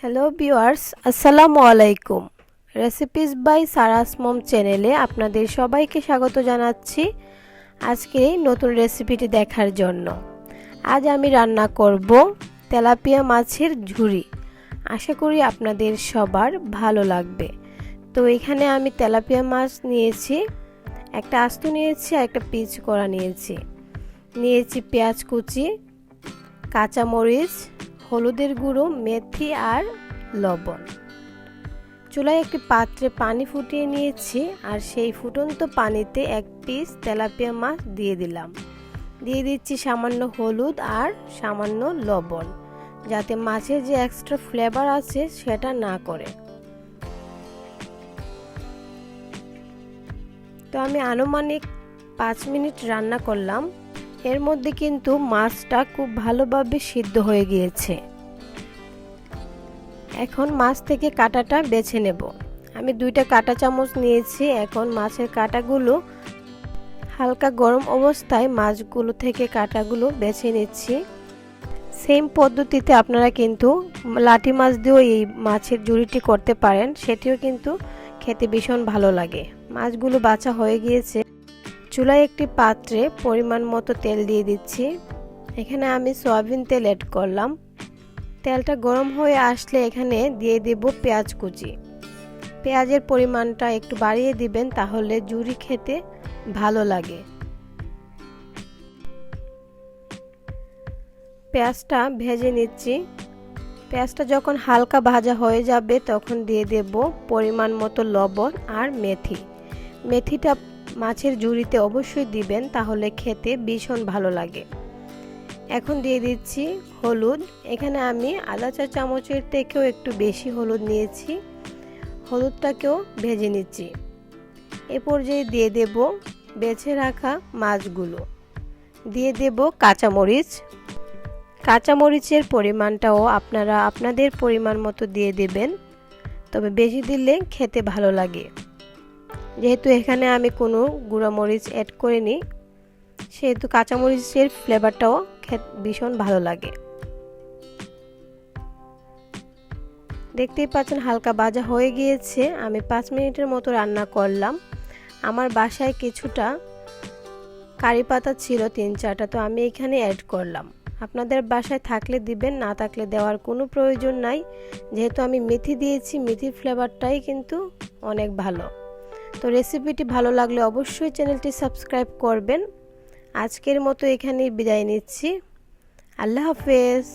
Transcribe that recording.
Hello viewers, আসসালামু আলাইকুম। Recipes by সারাস মম চ্যানেলে আপনাদের সবাইকে স্বাগত জানাচ্ছি আজকে নতুন রেসিপিটি দেখার জন্য। আজ আমি রান্না করব তেলাপিয়া মাছের ঝুরি। আশা করি আপনাদের সবার ভালো লাগবে। তো এখানে আমি তেলাপিয়া মাছ নিয়েছি, একটা আস্ত নিয়েছি আর একটা পিস করা নিয়েছি। পেঁয়াজ কুচি, কাঁচামরিচ, হলুদের গুঁড়ো, মেথি আর লবণ। চুলায় একটি পাত্রে পানি ফুটিয়ে নিয়েছি আর সেই ফুটন্ত পানিতে এক পিস তেলাপিয়া মাছ দিয়ে দিলাম। দিয়ে দিচ্ছি সামান্য হলুদ আর সামান্য লবণ, যাতে মাছের যে এক্সট্রা ফ্লেভার আছে সেটা না করে। তো আমি আনুমানিক 5 মিনিট রান্না করলাম। এর মধ্যে কিন্তু মাছটা খুব ভালোভাবে সিদ্ধ হয়ে গিয়েছে। এখন মাছ থেকে কাঁটাটা বেছে নেব। আমি 2টা কাঁটা চামচ নিয়েছি। এখন মাছের কাঁটাগুলো হালকা গরম অবস্থায় মাছগুলো থেকে কাঁটাগুলো বেছে নিচ্ছি। সেম পদ্ধতিতে আপনারা কিন্তু লাটি মাছ দিয়েও এই মাছের ঝুরিটি করতে পারেন, সেটিও কিন্তু খেতে ভীষণ ভালো লাগে। মাছগুলো বাছা হয়ে গিয়েছে। চুলায় একটি পাত্রে পরিমাণ মতো তেল দিয়ে দিচ্ছি। এখানে আমি সয়াবিন তেল অ্যাড করলাম। তেলটা গরম হয়ে আসলে এখানে দিয়ে দেব পেঁয়াজ কুচি। পেঁয়াজের পরিমাণটা একটু বাড়িয়ে দিবেন, তাহলে ঝুরি খেতে ভালো লাগে। পেঁয়াজটা ভেজে নিচ্ছি। পেঁয়াজটা যখন হালকা ভাজা হয়ে যাবে তখন দিয়ে দেব পরিমাণ মতো লবণ আর মেথি। মেথিটা মাছের ঝুরিতে অবশ্যই দিবেন, তাহলে খেতে ভীষণ ভালো লাগে। এখন দিয়ে দিচ্ছি হলুদ। এখানে আমি আধা চা চামচের থেকেও একটু বেশি হলুদ নিয়েছি। হলুদটাকেও ভেজে নিচ্ছি। এ পর্যায়ে দিয়ে দেব বেছে রাখা মাছগুলো। দিয়ে দেব কাঁচামরিচ। কাঁচামরিচের পরিমাণটাও আপনারা আপনাদের পরিমাণ মতো দিয়ে দেবেন, তবে বেশি দিলে খেতে ভালো লাগে। যেহেতু এখানে আমি কোনো গুঁড়া মরিচ অ্যাড করিনি, সেহেতু কাঁচামরিচের ফ্লেভারটাও খেতে ভীষণ ভালো লাগে। দেখতেই পাচ্ছেন হালকা ভাজা হয়ে গিয়েছে। আমি 5 মিনিটের মতো রান্না করলাম। আমার বাসায় কিছুটা কারি পাতা ছিল 3-4টা, তো আমি এখানে অ্যাড করলাম। আপনাদের বাসায় থাকলে দিবেন, না থাকলে দেওয়ার কোনো প্রয়োজন নাই। যেহেতু আমি মেথি দিয়েছি, মেথির ফ্লেভারটাই কিন্তু অনেক ভালো। তো রেসিপিটি ভালো লাগলে অবশ্যই চ্যানেলটি সাবস্ক্রাইব করবেন। আজকের মতো এখানেই বিদায় নিচ্ছি। আল্লাহ হাফেজ।